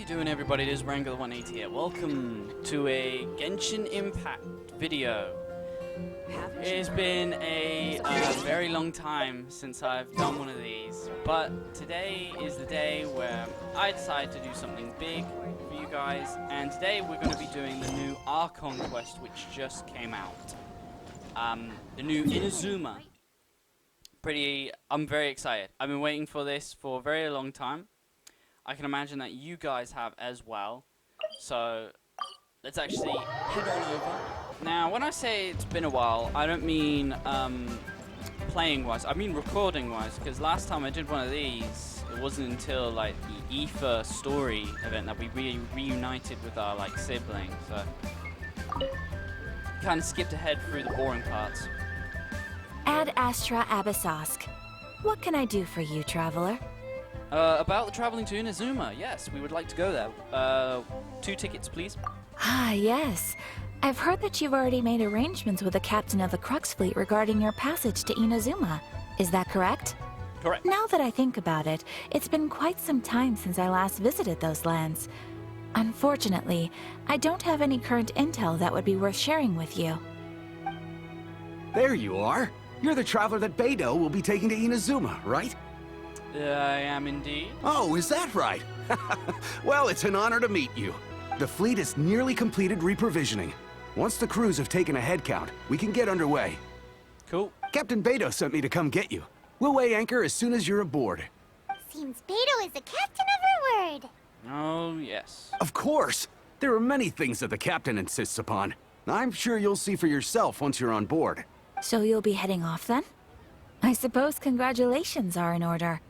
you doing, everybody? It is Wrangler180 here. Welcome to a Genshin Impact video. It has been a very long time since I've done one of these, but today is the day where I decided to do something big for you guys, and today we're going to be doing the new Archon quest which just came out. The new Inazuma. I'm very excited. I've been waiting for this for a very long time. I can imagine that you guys have as well. So let's actually head on over. Now, when I say it's been a while, I don't mean playing-wise. I mean recording-wise, because last time I did one of these, it wasn't until like the Aether story event that we reunited with our like siblings. So kind of skipped ahead through the boring parts. Ad Astra Abyssosk. What can I do for you, traveler? About the traveling to Inazuma, yes, we would like to go there. 2 tickets, please. Ah, yes. I've heard that you've already made arrangements with the captain of the Crux fleet regarding your passage to Inazuma. Is that correct? Correct. Now that I think about it, it's been quite some time since I last visited those lands. Unfortunately, I don't have any current intel that would be worth sharing with you. There you are. You're the traveler that Beidou will be taking to Inazuma, right? I am indeed. Oh, is that right? Well, it's an honor to meet you. The fleet has nearly completed reprovisioning. Once the crews have taken a head count, we can get underway. Cool. Captain Beidou sent me to come get you. We'll weigh anchor as soon as you're aboard. Seems Beidou is the captain of her word. Oh, yes. Of course. There are many things that the captain insists upon. I'm sure you'll see for yourself once you're on board. So you'll be heading off then? I suppose congratulations are in order.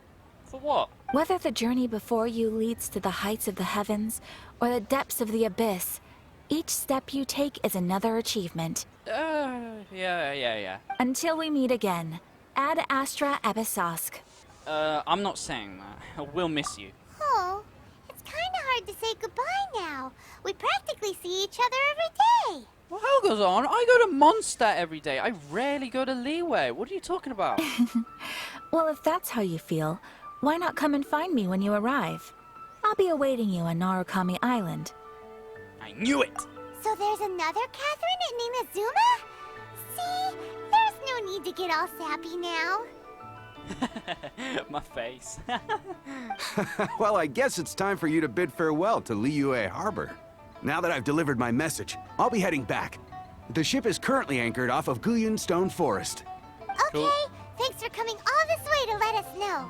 For what? Whether the journey before you leads to the heights of the heavens or the depths of the abyss, each step you take is another achievement. Yeah. Until we meet again, Ad Astra Abyssosk. I'm not saying that. We'll miss you. Oh, it's kinda hard to say goodbye now. We practically see each other every day. Well, hell goes on. I go to Mondstadt every day. I rarely go to Leeway. What are you talking about? Well, if that's how you feel, why not come and find me when you arrive? I'll be awaiting you on Narukami Island. I knew it! So there's another Catherine in Inazuma? See, there's no need to get all sappy now. My face. Well, I guess it's time for you to bid farewell to Liyue Harbor. Now that I've delivered my message, I'll be heading back. The ship is currently anchored off of Guyun Stone Forest. Okay, Cool. thanks for coming all this way to let us know.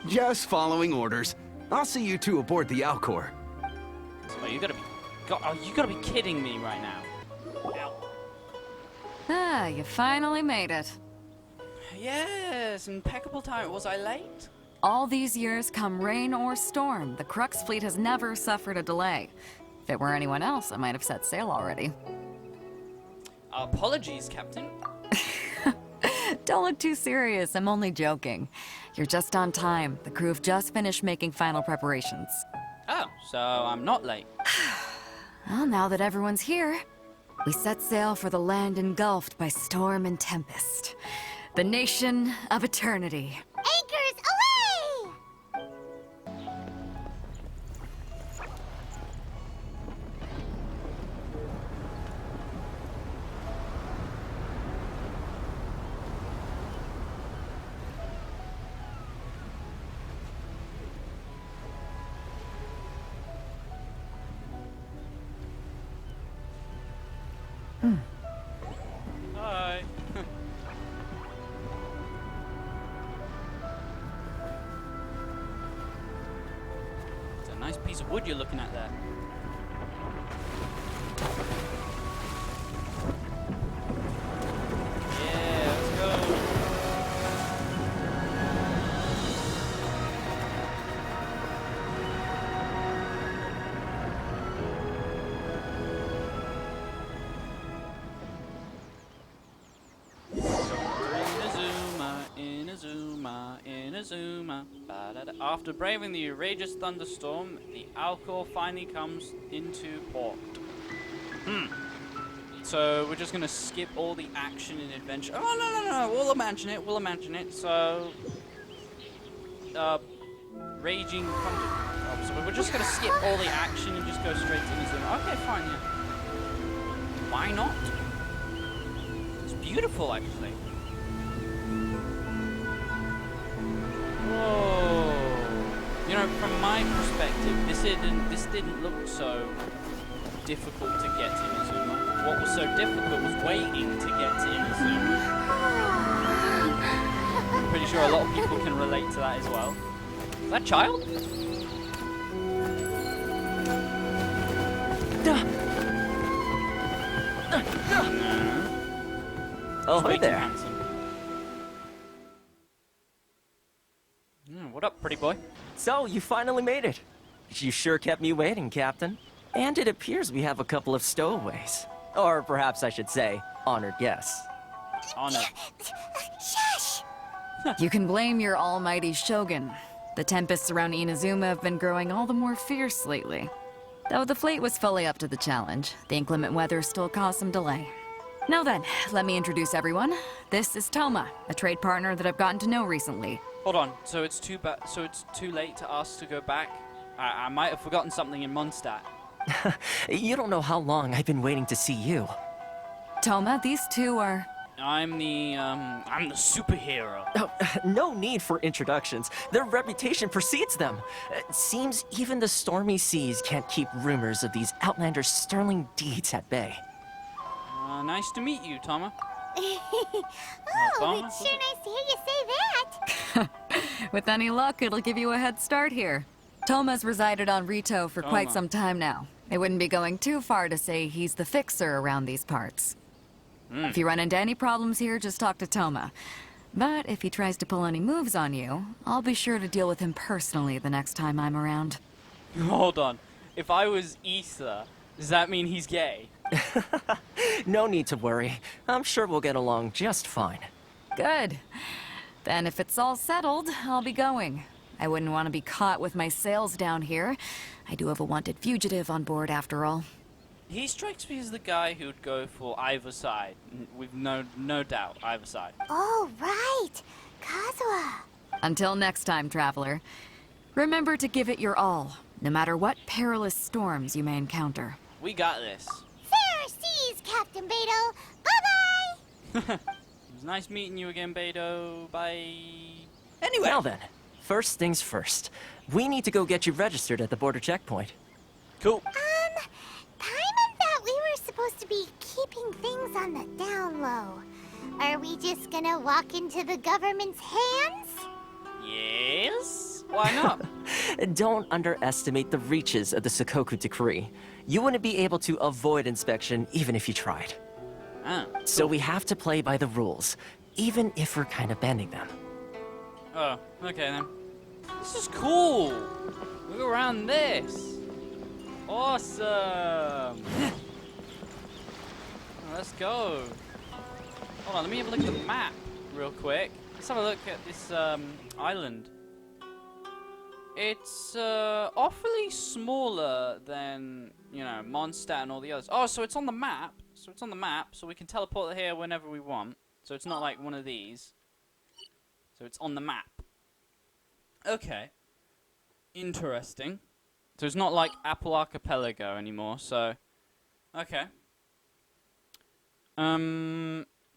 Just following orders. I'll see you two aboard the Alcor. Oh, you gotta be kidding me right now. Ow. Ah, you finally made it. Yes, impeccable time. Was I late? All these years, come rain or storm, the Crux fleet has never suffered a delay. If it were anyone else, I might have set sail already. Apologies, Captain. Don't look too serious, I'm only joking. You're just on time. The crew have just finished making final preparations. Oh, so I'm not late. Well, now that everyone's here, we set sail for the land engulfed by storm and tempest. The nation of eternity. Anchors away! Hi. It's a nice piece of wood you're looking at there. Yeah, let's go. Inazuma. After braving the outrageous thunderstorm, the Alcor finally comes into port. So we're just gonna skip all the action and adventure. Oh no! We'll imagine it. So, raging thunder. Oh, so we're just gonna skip all the action and just go straight to Inazuma. Okay, fine, yeah. Why not? It's beautiful, actually. Whoa. You know, from my perspective, this didn't look so difficult to get to Inazuma. What was so difficult was waiting to get to Inazuma. I'm pretty sure a lot of people can relate to that as well. Is that child? Oh, Way hi too there. handsome. What up, pretty boy? So, you finally made it. You sure kept me waiting, Captain. And it appears we have a couple of stowaways. Or perhaps I should say, honored guests. Honor. Shush! You can blame your almighty shogun. The tempests around Inazuma have been growing all the more fierce lately. Though the fleet was fully up to the challenge, the inclement weather still caused some delay. Now then, let me introduce everyone. This is Toma, a trade partner that I've gotten to know recently. Hold on. So it's too late to ask to go back. I might have forgotten something in Mondstadt. You don't know how long I've been waiting to see you. Toma, these two are... I'm the superhero. Oh, no need for introductions. Their reputation precedes them. Seems even the stormy seas can't keep rumors of these outlanders' sterling deeds at bay. Nice to meet you, Toma. Oh, Toma? it's sure nice to hear you say that. With any luck, it'll give you a head start here. Toma's resided on Rito for quite Toma. some time now. It wouldn't be going too far to say he's the fixer around these parts. If you run into any problems here, just talk to Toma. But if he tries to pull any moves on you, I'll be sure to deal with him personally the next time I'm around. Hold on. If I was Issa, does that mean he's gay? No need to worry. I'm sure we'll get along just fine. Good. Then if it's all settled, I'll be going. I wouldn't want to be caught with my sails down here. I do have a wanted fugitive on board after all. He strikes me as the guy who'd go for either side. With no doubt, either side. Oh, right. Kazuha. Until next time, traveler. Remember to give it your all, no matter what perilous storms you may encounter. We got this. Fair seas, Captain Beto. Bye-bye. It was nice meeting you again, Beto. Bye. Anyway. Now then, first things first. We need to go get you registered at the border checkpoint. Cool. Paimon thought we were supposed to be keeping things on the down low. Are we just gonna walk into the government's hands? Yes? Why not? Don't underestimate the reaches of the Sakoku Decree. You wouldn't be able to avoid inspection even if you tried. Oh. So we have to play by the rules, even if we're kind of bending them. Oh, okay then. This is cool. Look around this. Awesome. Let's go. Hold on, let me have a look at the map real quick. Let's have a look at this island. It's awfully smaller than, you know, Mondstadt and all the others. Oh, so it's on the map. So we can teleport here whenever we want. So it's not like one of these. So it's on the map. Okay. Interesting. So it's not like Apple Archipelago anymore, so... Okay.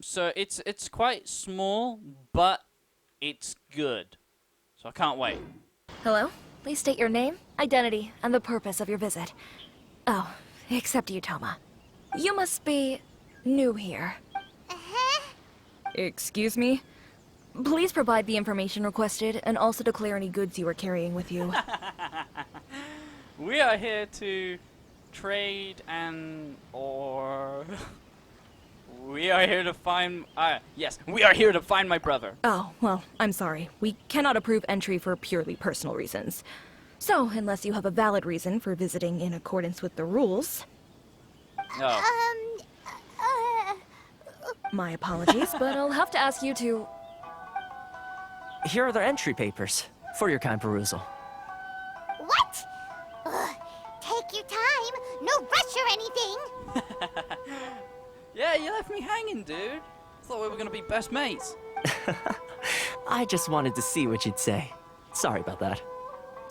So it's quite small, but it's good. So I can't wait. Hello? Please state your name, identity, and the purpose of your visit. Oh, except you, Toma. You must be new here. Uh-huh. Excuse me? Please provide the information requested and also declare any goods you are carrying with you. We are here to trade or... We are here to find... yes, we are here to find my brother. Oh, well, I'm sorry. We cannot approve entry for purely personal reasons. So, unless you have a valid reason for visiting in accordance with the rules... Oh. My apologies, but I'll have to ask you to... Here are the entry papers for your kind perusal. What? Ugh, take your time. No rush or anything. Yeah, you left me hanging, dude. Thought we were gonna be best mates. I just wanted to see what you'd say. Sorry about that.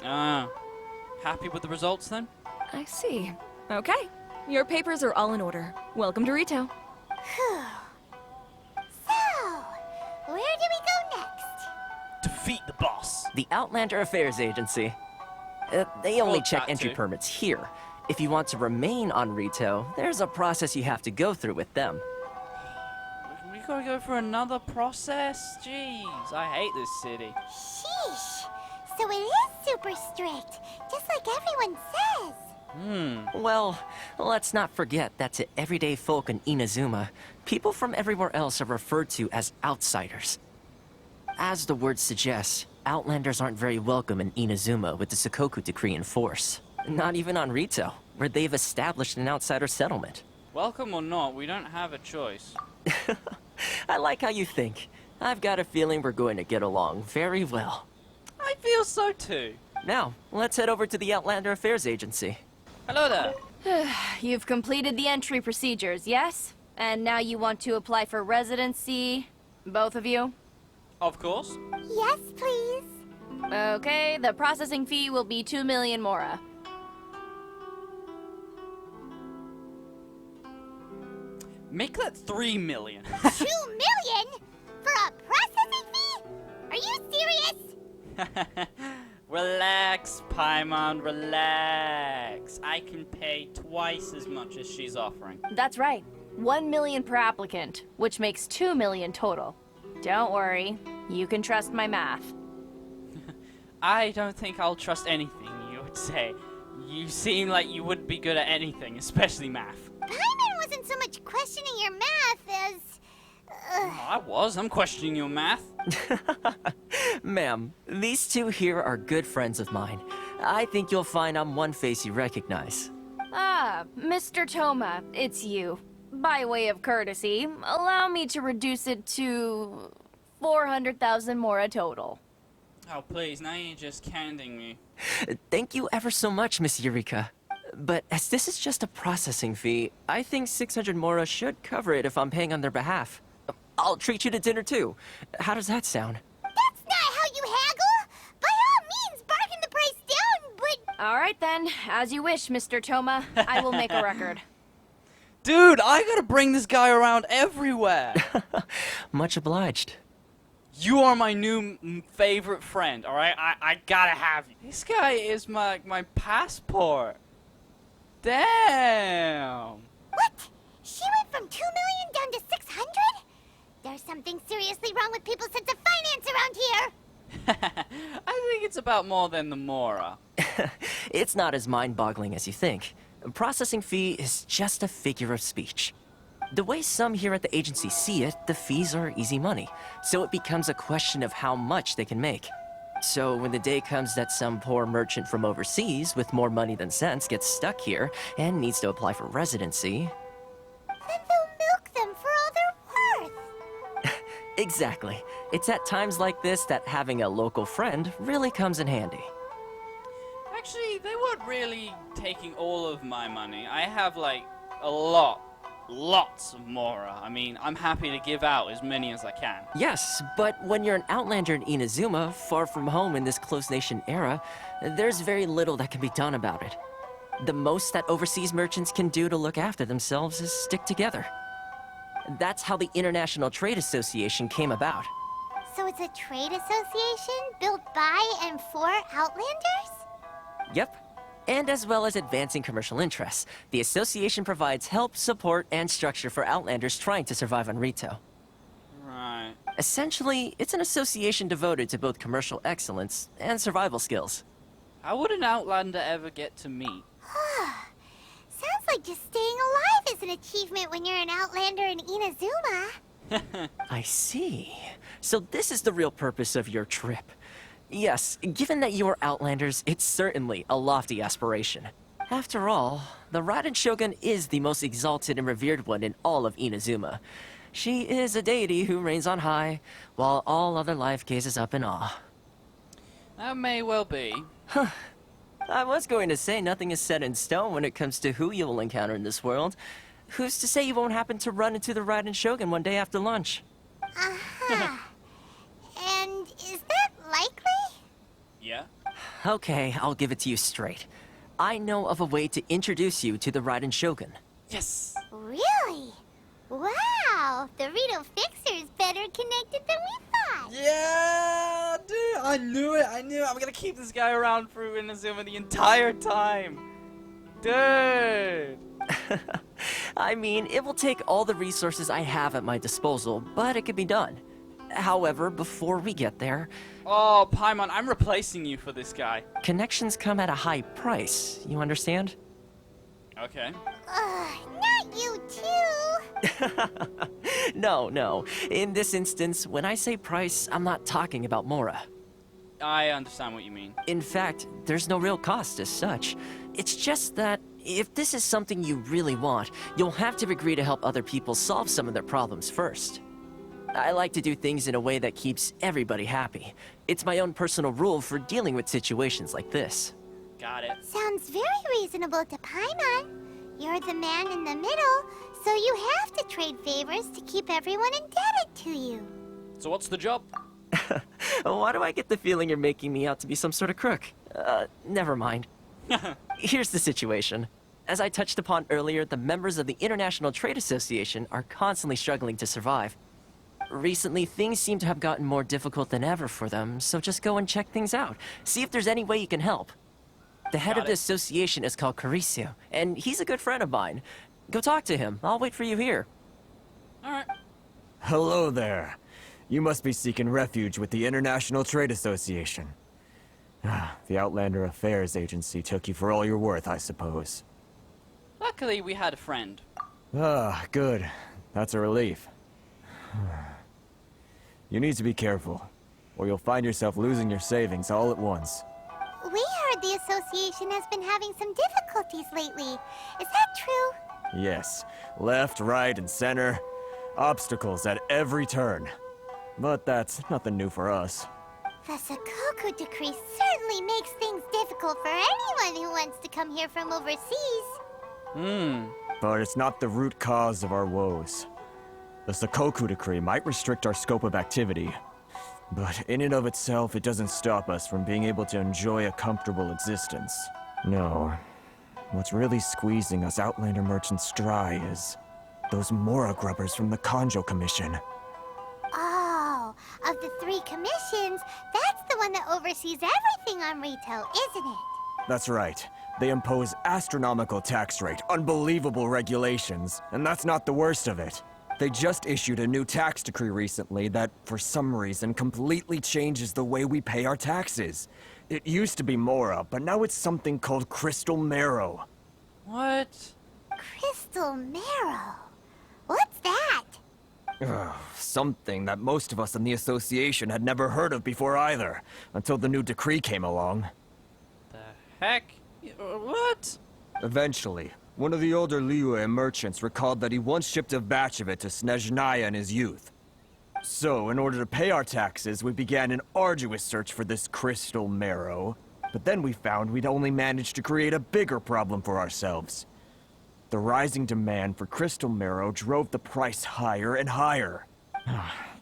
How Happy with the results then? I see. Okay. Your papers are all in order. Welcome to Rito. Whew. So, where do we go next? Defeat the boss. The Outlander Affairs Agency. They only Well, check that entry too. permits here. If you want to remain on Rito, there's a process you have to go through with them. We gotta go for another process? Jeez, I hate this city. Sheesh. So it is super strict, just like everyone says. Well, let's not forget that to everyday folk in Inazuma, people from everywhere else are referred to as outsiders. As the word suggests, Outlanders aren't very welcome in Inazuma with the Sakoku Decree in force. Not even on Rito, where they've established an outsider settlement. Welcome or not, we don't have a choice. I like how you think. I've got a feeling we're going to get along very well. I feel so too. Now, let's head over to the Outlander Affairs Agency. Hello there. You've completed the entry procedures, yes? And now you want to apply for residency? Both of you? Of course. Yes, please. Okay, the processing fee will be 2 million mora. Make that 3 million. 2 million? For a processing fee? Are you serious? Relax, Paimon, relax. I can pay twice as much as she's offering. That's right. 1 million per applicant, which makes 2 million total. Don't worry, you can trust my math. I don't think I'll trust anything you would say. You seem like you wouldn't be good at anything, especially math. Paimon wasn't so much questioning your math as... I'm questioning your math. Ma'am, these two here are good friends of mine. I think you'll find I'm one face you recognize. Ah, Mr. Toma, it's you. By way of courtesy, allow me to reduce it to 400,000 mora total. Oh, please, now you're just canding me. Thank you ever so much, Miss Eureka. But as this is just a processing fee, I think 600 mora should cover it if I'm paying on their behalf. I'll treat you to dinner too. How does that sound? That's not how you haggle! By all means, bargain the price down, but... All right then, as you wish, Mr. Toma. I will make a record. Dude, I gotta bring this guy around everywhere. Much obliged. You are my new favorite friend, alright? I gotta have you. This guy is my passport. Damn. What? She went from 2 million down to 600? There's something seriously wrong with people's sense of finance around here! I think it's about more than the mora. It's not as mind-boggling as you think. A processing fee is just a figure of speech. The way some here at the agency see it, the fees are easy money, so it becomes a question of how much they can make. So when the day comes that some poor merchant from overseas with more money than sense gets stuck here and needs to apply for residency... Then they'll milk them for all they're worth! Exactly. It's at times like this that having a local friend really comes in handy. Actually, they weren't really taking all of my money. I have, like, lots of mora. I mean, I'm happy to give out as many as I can. Yes, but when you're an outlander in Inazuma, far from home in this closed nation era, there's very little that can be done about it. The most that overseas merchants can do to look after themselves is stick together. That's how the International Trade Association came about. So it's a trade association built by and for Outlanders? Yep. And as well as advancing commercial interests, the association provides help, support, and structure for Outlanders trying to survive on Rito. Right. Essentially, it's an association devoted to both commercial excellence and survival skills. How would an outlander ever get to meet? Sounds like just staying alive is an achievement when you're an Outlander in Inazuma. I see. So this is the real purpose of your trip. Yes, given that you are Outlanders, it's certainly a lofty aspiration. After all, the Raiden Shogun is the most exalted and revered one in all of Inazuma. She is a deity who reigns on high, while all other life gazes up in awe. That may well be. I was going to say nothing is set in stone when it comes to who you will encounter in this world. Who's to say you won't happen to run into the Raiden Shogun one day after lunch? Uh-huh. And is that likely? Yeah? Okay, I'll give it to you straight. I know of a way to introduce you to the Raiden Shogun. Yes! Really? Wow, the Rito Fixer's better connected than we thought. Yeah, dude, I knew it. I'm gonna keep this guy around through Inazuma the entire time. Dude! I mean, it will take all the resources I have at my disposal, but it can be done. However, before we get there, Oh, Paimon, I'm replacing you for this guy. connections come at a high price, you understand? Okay. Not you too. No. In this instance, when I say price, I'm not talking about Mora. I understand what you mean. In fact, there's no real cost as such. It's just that if this is something you really want, you'll have to agree to help other people solve some of their problems first. I like to do things in a way that keeps everybody happy. It's my own personal rule for dealing with situations like this. Got it. Sounds very reasonable to Paimon. You're the man in the middle, so you have to trade favors to keep everyone indebted to you. So what's the job? Why do I get the feeling you're making me out to be some sort of crook? Never mind. Here's the situation. As I touched upon earlier, the members of the International Trade Association are constantly struggling to survive. Recently, things seem to have gotten more difficult than ever for them, so just go and check things out. See if there's any way you can help. The head Got of the it. association is called Caricio, and he's a good friend of mine. Go talk to him. I'll wait for you here. Alright. Hello there. You must be seeking refuge with the International Trade Association. The Outlander Affairs Agency took you for all you're worth, I suppose. Luckily, we had a friend. Good. That's a relief. You need to be careful, or you'll find yourself losing your savings all at once. We heard the association has been having some difficulties lately. Is that true? Yes, left, right, and center. Obstacles at every turn. But that's nothing new for us. The Sakoku decree certainly makes things difficult for anyone who wants to come here from overseas. But it's not the root cause of our woes. The Sakoku decree might restrict our scope of activity, but in and of itself, it doesn't stop us from being able to enjoy a comfortable existence. No. What's really squeezing us Outlander merchants dry is those Mora grubbers from the Kanjo Commission. Oh, of the 3 commissions, that's the one that oversees everything on Rito, isn't it? That's right. They impose astronomical tax rate, unbelievable regulations, and that's not the worst of it. They just issued a new tax decree recently that, for some reason, completely changes the way we pay our taxes. It used to be Mora, but now it's something called Crystal Marrow. What? Crystal Marrow. What's that? Something that most of us in the association had never heard of before either, until the new decree came along. The heck? What? Eventually, one of the older Liyue merchants recalled that he once shipped a batch of it to Snezhnaya in his youth. So, in order to pay our taxes, we began an arduous search for this crystal marrow. But then we found we'd only managed to create a bigger problem for ourselves. The rising demand for crystal marrow drove the price higher and higher.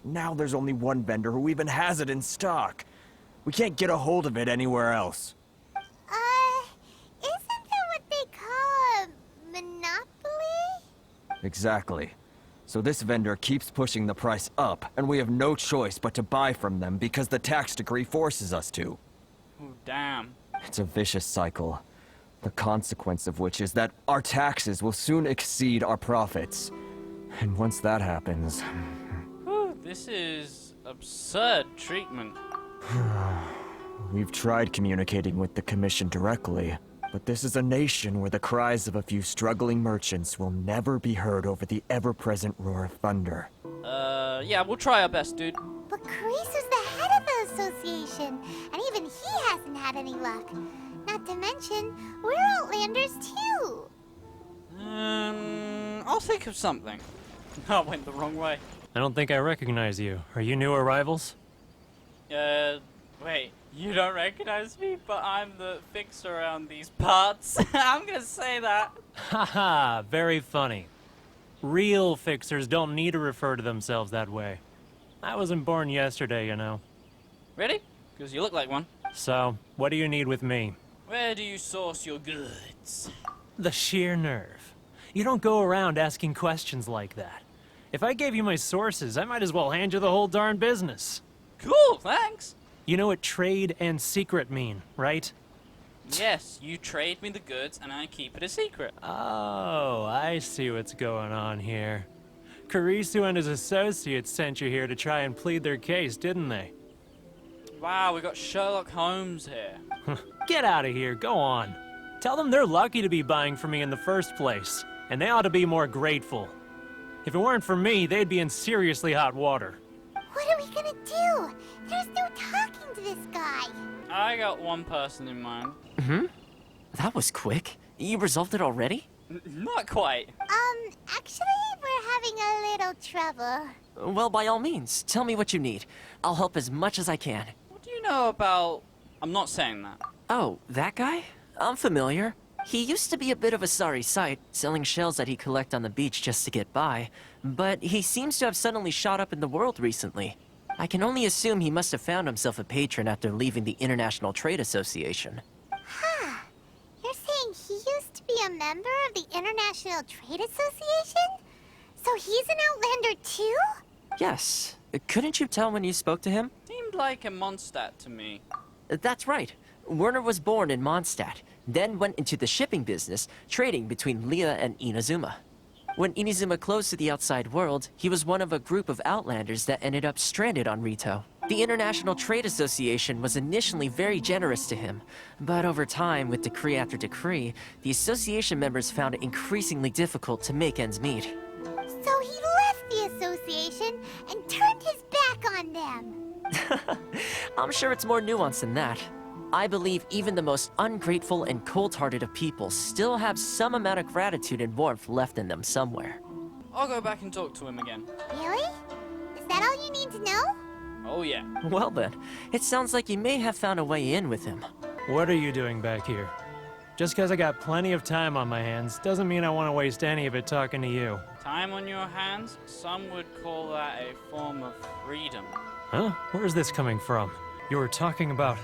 Now there's only one vendor who even has it in stock. We can't get a hold of it anywhere else. Isn't that what they call a monopoly? Exactly. So this vendor keeps pushing the price up, and we have no choice but to buy from them because the tax decree forces us to. Oh, damn. It's a vicious cycle. The consequence of which is that our taxes will soon exceed our profits. And once that happens... Whew, this is absurd treatment. We've tried communicating with the Commission directly, but this is a nation where the cries of a few struggling merchants will never be heard over the ever-present roar of thunder. Yeah, we'll try our best, dude. But Carice is the head of the association, and even he hasn't had any luck. Not to mention, we're Outlanders too. I'll think of something. I went the wrong way. I don't think I recognize you. Are you new arrivals? Wait. You don't recognize me, but I'm the fixer around these parts. I'm gonna say that. Haha, very funny. Real fixers don't need to refer to themselves that way. I wasn't born yesterday, you know. Really? Because you look like one. So, what do you need with me? Where do you source your goods? The sheer nerve. You don't go around asking questions like that. If I gave you my sources, I might as well hand you the whole darn business. Cool, thanks. You know what trade and secret mean, right? Yes, you trade me the goods and I keep it a secret. Oh, I see what's going on here. Karisu and his associates sent you here to try and plead their case, didn't they? Wow, we got Sherlock Holmes here. Get out of here, go on. Tell them they're lucky to be buying from me in the first place, and they ought to be more grateful. If it weren't for me, they'd be in seriously hot water. What are we gonna do? There's no talking to this guy. I got one person in mind. That was quick. You resolved it already? Not quite. Actually, we're having a little trouble. Well, by all means, tell me what you need. I'll help as much as I can. What do you know about... I'm not saying that. Oh, that guy? I'm familiar. He used to be a bit of a sorry sight, selling shells that he'd collect on the beach just to get by. But he seems to have suddenly shot up in the world recently. I can only assume he must have found himself a patron after leaving the International Trade Association. Huh. You're saying he used to be a member of the International Trade Association? So he's an Outlander too? Yes. Couldn't you tell when you spoke to him? Seemed like a Mondstadt to me. That's right. Werner was born in Mondstadt, then went into the shipping business, trading between Leah and Inazuma. When Inazuma closed to the outside world, he was one of a group of Outlanders that ended up stranded on Rito. The International Trade Association was initially very generous to him, but over time, with decree after decree, the association members found it increasingly difficult to make ends meet. So he left the association and turned his back on them. I'm sure it's more nuanced than that. I believe even the most ungrateful and cold-hearted of people still have some amount of gratitude and warmth left in them somewhere. I'll go back and talk to him again. Really? Is that all you need to know? Oh yeah. Well then, it sounds like you may have found a way in with him. What are you doing back here? Just because I got plenty of time on my hands doesn't mean I want to waste any of it talking to you. Time on your hands? Some would call that a form of freedom. Huh? Where's this coming from? You were talking about...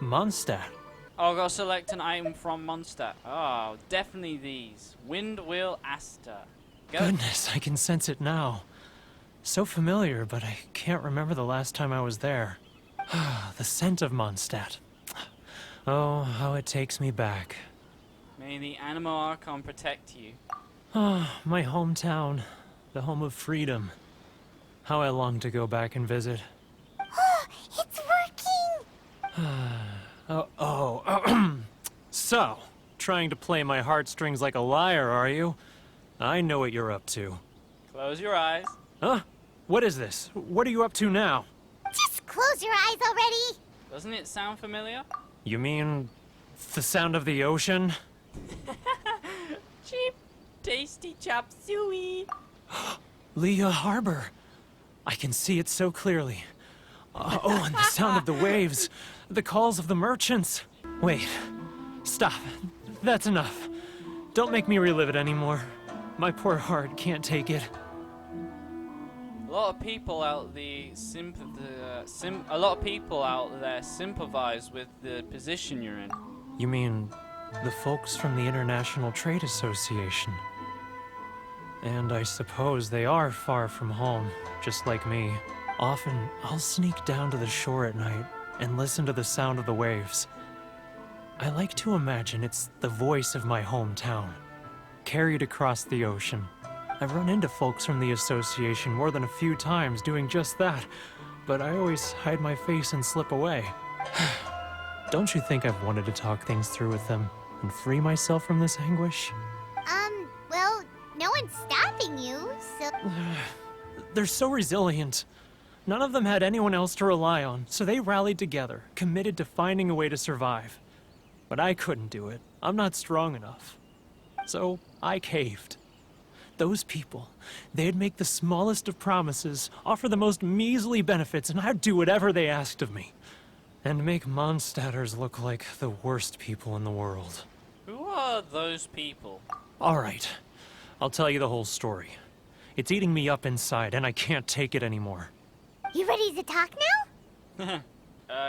Mondstadt. I'll go select an item from Mondstadt. Oh, definitely these. Wind Wheel Aster. Go. Goodness, I can sense it now. So familiar, but I can't remember the last time I was there. The scent of Mondstadt. Oh, how it takes me back. May the Animo Archon protect you. Oh, my hometown. The home of freedom. How I long to go back and visit. It's working! So, trying to play my heartstrings like a liar, are you? I know what you're up to. Close your eyes. Huh? What is this? What are you up to now? Just close your eyes already! Doesn't it sound familiar? You mean the sound of the ocean? Cheap, tasty chop suey. Leah Harbor. I can see it so clearly. Oh, and the sound of the waves. The calls of the merchants. Wait. Stop. That's enough. Don't make me relive it anymore. My poor heart can't take it. A lot of people out there sympathize with the position you're in. You mean the folks from the International Trade Association? And I suppose they are far from home, just like me. Often, I'll sneak down to the shore at night and listen to the sound of the waves. I like to imagine it's the voice of my hometown, carried across the ocean. I've run into folks from the association more than a few times doing just that, but I always hide my face and slip away. Don't you think I've wanted to talk things through with them and free myself from this anguish? Well, no one's stopping you, so... They're so resilient. None of them had anyone else to rely on, so they rallied together, committed to finding a way to survive. But I couldn't do it. I'm not strong enough. So I caved. Those people, they'd make the smallest of promises, offer the most measly benefits, and I'd do whatever they asked of me. And make Mondstadters look like the worst people in the world. Who are those people? All right, I'll tell you the whole story. It's eating me up inside, and I can't take it anymore. You ready to talk now?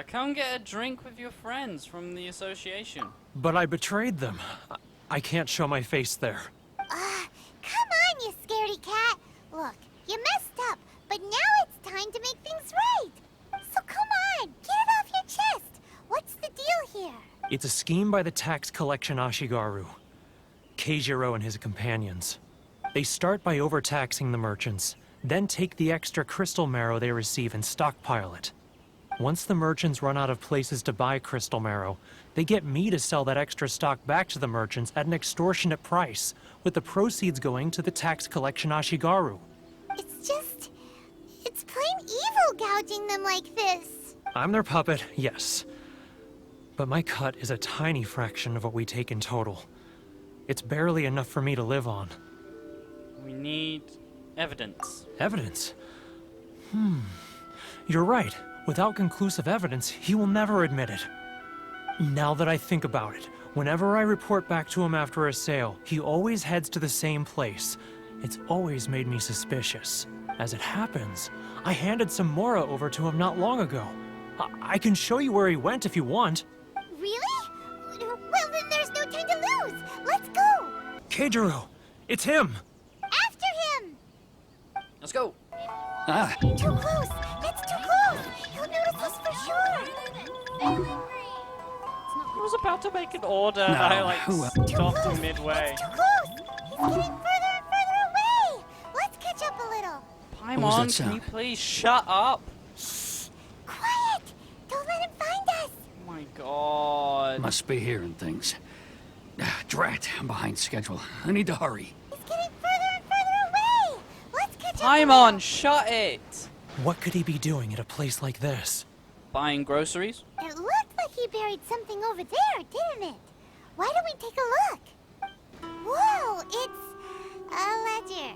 Come get a drink with your friends from the association. But I betrayed them. I can't show my face there. Come on, you scaredy cat. Look, you messed up, but now it's time to make things right. So come on, get it off your chest. What's the deal here? It's a scheme by the tax collection Ashigaru, Keijiro and his companions. They start by overtaxing the merchants, then take the extra crystal marrow they receive and stockpile it. Once the merchants run out of places to buy crystal marrow, they get me to sell that extra stock back to the merchants at an extortionate price, with the proceeds going to the tax collection Ashigaru. It's plain evil gouging them like this. I'm their puppet, yes. But my cut is a tiny fraction of what we take in total. It's barely enough for me to live on. We need evidence. Evidence? You're right. Without conclusive evidence, he will never admit it. Now that I think about it, whenever I report back to him after a sale, he always heads to the same place. It's always made me suspicious. As it happens, I handed some Mora over to him not long ago. I can show you where he went if you want. Really? Well, then there's no time to lose. Let's go. Keijiro, it's him! After him. Let's go. Too close. That's too close. He'll notice us for sure. I was about to make an order. No. I stopped midway. It's too close. He's getting further and further away. Let's catch up a little. Paimon, can you please shut up? Quiet. Don't let him find us. Oh my god. Must be hearing things. Drat, I'm behind schedule. I need to hurry. He's getting further and further away. Let's catch up. Paimon, shut it. What could he be doing at a place like this? Buying groceries? It looked like he buried something over there, didn't it? Why don't we take a look? Whoa, it's a ledger.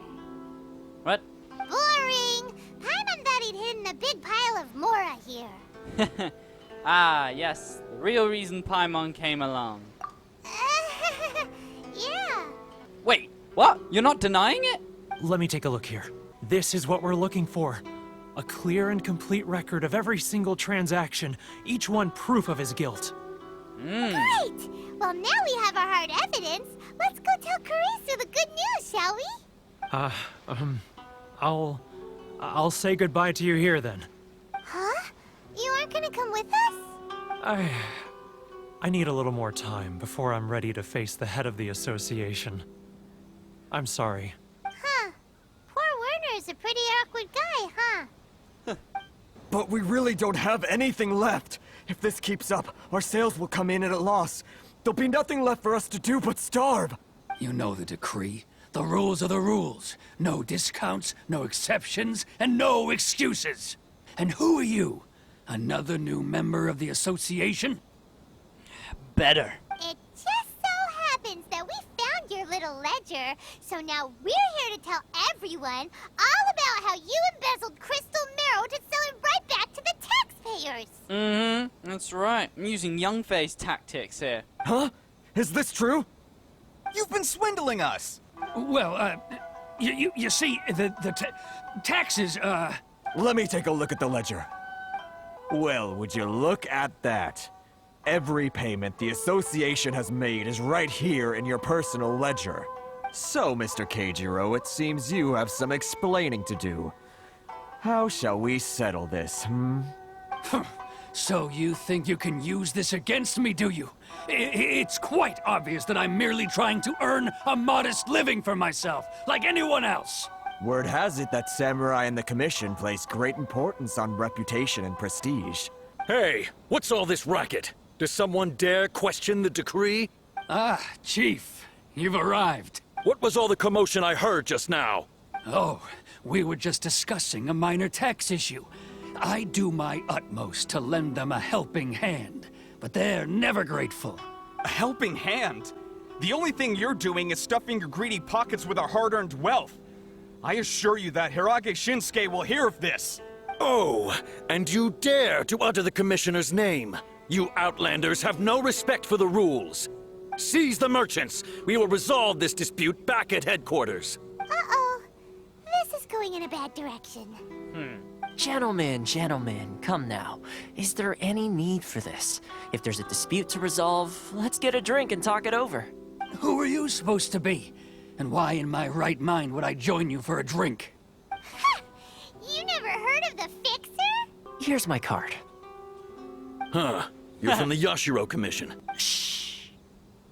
What? Boring. Paimon thought he'd hidden a big pile of Mora here. Ah, yes. The real reason Paimon came along. Yeah. Wait, what? You're not denying it? Let me take a look here. This is what we're looking for. A clear and complete record of every single transaction, each one proof of his guilt. Great! Well, now we have our hard evidence. Let's go tell Karisu the good news, shall we? I'll say goodbye to you here then. Huh? You aren't gonna come with us? I need a little more time before I'm ready to face the head of the association. I'm sorry. Huh. Poor Werner's a pretty awkward guy, huh? But we really don't have anything left. If this keeps up, our sales will come in at a loss. There'll be nothing left for us to do but starve. You know the decree. The rules are the rules. No discounts, no exceptions, and no excuses. And who are you? Another new member of the association? Better. It just so happens that we found your little ledger, so now we're here to tell everyone all about how you embezzled crystal marrow to sell it right back to the taxpayers. Mm-hmm, that's right. I'm using young face tactics here. Huh? Is this true? You've been swindling us! Well, you see, the taxes, Let me take a look at the ledger. Well, would you look at that? Every payment the association has made is right here in your personal ledger. So, Mr. Keijiro, it seems you have some explaining to do. How shall we settle this, So you think you can use this against me, do you? It's quite obvious that I'm merely trying to earn a modest living for myself, like anyone else. Word has it that Samurai and the Commission place great importance on reputation and prestige. Hey, what's all this racket? Does someone dare question the decree? Ah, Chief, you've arrived. What was all the commotion I heard just now? Oh, we were just discussing a minor tax issue. I do my utmost to lend them a helping hand, but they're never grateful. A helping hand? The only thing you're doing is stuffing your greedy pockets with our hard-earned wealth. I assure you that Hirage Shinsuke will hear of this. Oh, and you dare to utter the Commissioner's name. You Outlanders have no respect for the rules. Seize the merchants. We will resolve this dispute back at headquarters. Uh-oh. This is going in a bad direction. Gentlemen, come now. Is there any need for this? If there's a dispute to resolve, let's get a drink and talk it over. Who are you supposed to be? And why in my right mind would I join you for a drink? You never heard of the Fixer? Here's my card. Huh. You're from the Yashiro Commission. Shh.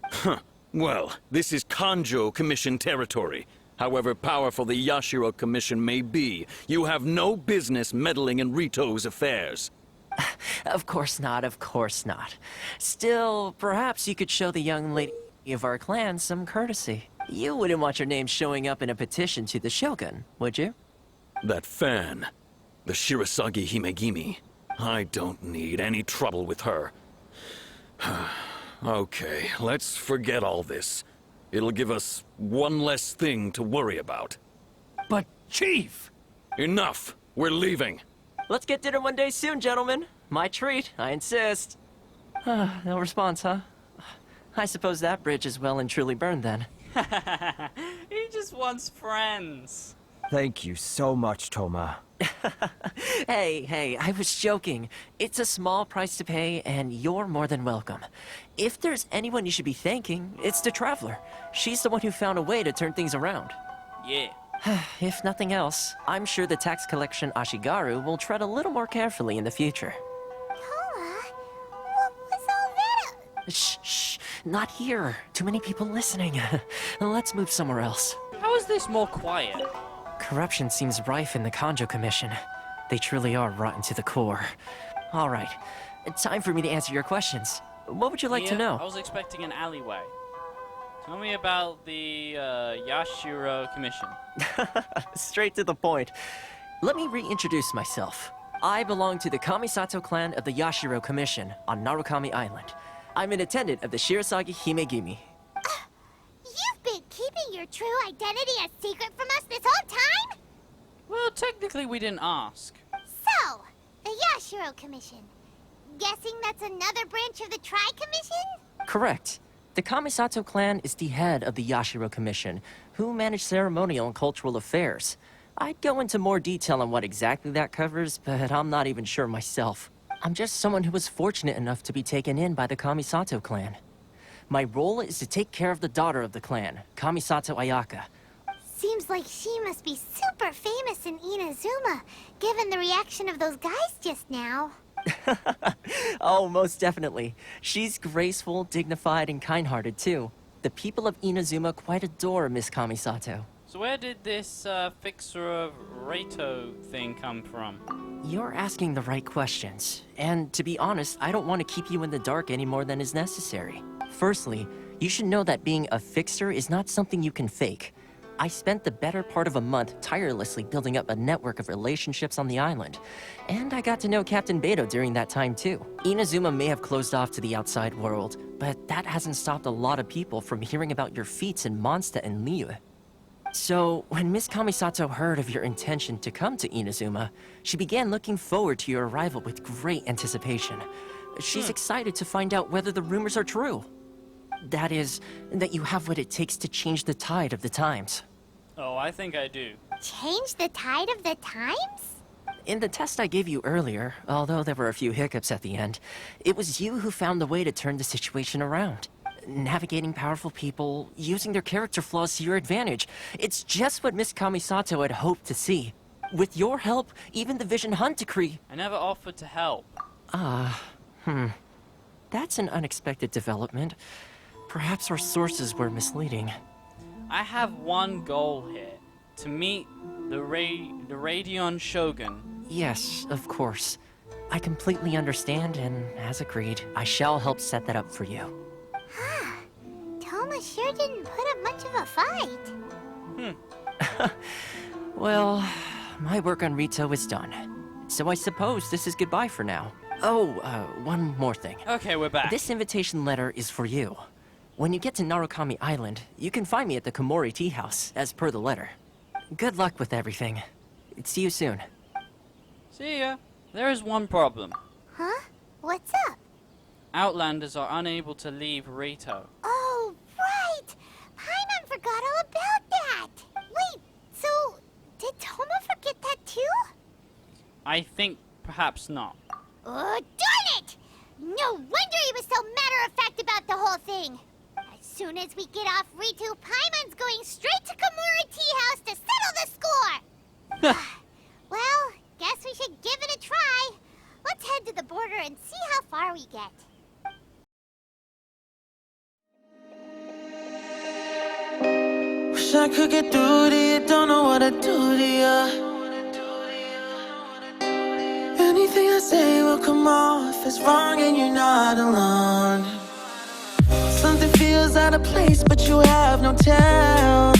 Huh. Well, this is Kanjo Commission territory. However powerful the Yashiro Commission may be, you have no business meddling in Rito's affairs. Of course not. Still, perhaps you could show the young lady of our clan some courtesy. You wouldn't want your name showing up in a petition to the Shogun, would you? That fan, the Shirasagi Himegimi. I don't need any trouble with her. Okay, let's forget all this. It'll give us one less thing to worry about. But, Chief! Enough! We're leaving. Let's get dinner one day soon, gentlemen. My treat, I insist. No response, huh? I suppose that bridge is well and truly burned then. He just wants friends. Thank you so much, Toma. Hey, I was joking. It's a small price to pay, and you're more than welcome. If there's anyone you should be thanking, it's the Traveler. She's the one who found a way to turn things around. Yeah. If nothing else, I'm sure the tax collection Ashigaru will tread a little more carefully in the future. Toma, what was all that? Shh, not here. Too many people listening. Let's move somewhere else. How is this more quiet? Corruption seems rife in the Kanjo Commission. They truly are rotten to the core. All right, time for me to answer your questions. What would you like to know? I was expecting an alleyway. Tell me about the Yashiro Commission. Straight to the point. Let me reintroduce myself. I belong to the Kamisato clan of the Yashiro Commission on Narukami Island. I'm an attendant of the Shirasagi Himegimi. You've been keeping your true identity a secret from us this whole time? Well, technically we didn't ask. So, the Yashiro Commission. Guessing that's another branch of the Tri-Commission? Correct. The Kamisato clan is the head of the Yashiro Commission, who manage ceremonial and cultural affairs. I'd go into more detail on what exactly that covers, but I'm not even sure myself. I'm just someone who was fortunate enough to be taken in by the Kamisato clan. My role is to take care of the daughter of the clan, Kamisato Ayaka. Seems like she must be super famous in Inazuma, given the reaction of those guys just now. Oh, most definitely. She's graceful, dignified, and kind-hearted, too. The people of Inazuma quite adore Miss Kamisato. So where did this fixer of Reito thing come from? You're asking the right questions. And to be honest, I don't want to keep you in the dark any more than is necessary. Firstly, you should know that being a fixer is not something you can fake. I spent the better part of a month tirelessly building up a network of relationships on the island. And I got to know Captain Beto during that time too. Inazuma may have closed off to the outside world, but that hasn't stopped a lot of people from hearing about your feats in Mondstadt and Liyue. So, when Miss Kamisato heard of your intention to come to Inazuma, she began looking forward to your arrival with great anticipation. She's excited to find out whether the rumors are true. That is, that you have what it takes to change the tide of the times. Oh, I think I do. Change the tide of the times? In the test I gave you earlier, although there were a few hiccups at the end, it was you who found the way to turn the situation around. Navigating powerful people, using their character flaws to your advantage. It's just what Miss Kamisato had hoped to see. With your help, even the Vision Hunt decree... I never offered to help. That's an unexpected development. Perhaps our sources were misleading. I have one goal here. To meet the Radion Shogun. Yes, of course. I completely understand, and as agreed, I shall help set that up for you. Toma sure didn't put up much of a fight. Well, my work on Rito is done. So I suppose this is goodbye for now. Oh, one more thing. Okay, we're back. This invitation letter is for you. When you get to Narukami Island, you can find me at the Komori Tea House, as per the letter. Good luck with everything. See you soon. See ya. There is one problem. Huh? What's up? Outlanders are unable to leave Rito. Oh, right! Paimon forgot all about that! Wait, so did Toma forget that too? I think perhaps not. Oh, darn it! No wonder he was so matter-of-fact about the whole thing. As soon as we get off Ritu, Paimon's going straight to Kamura Tea House to settle the score! Well, guess we should give it a try. Let's head to the border and see how far we get. Wish I could get through to you, don't know what I'd do to you. Anything I say will come off as wrong and you're not alone. Something feels out of place, but you have no tell.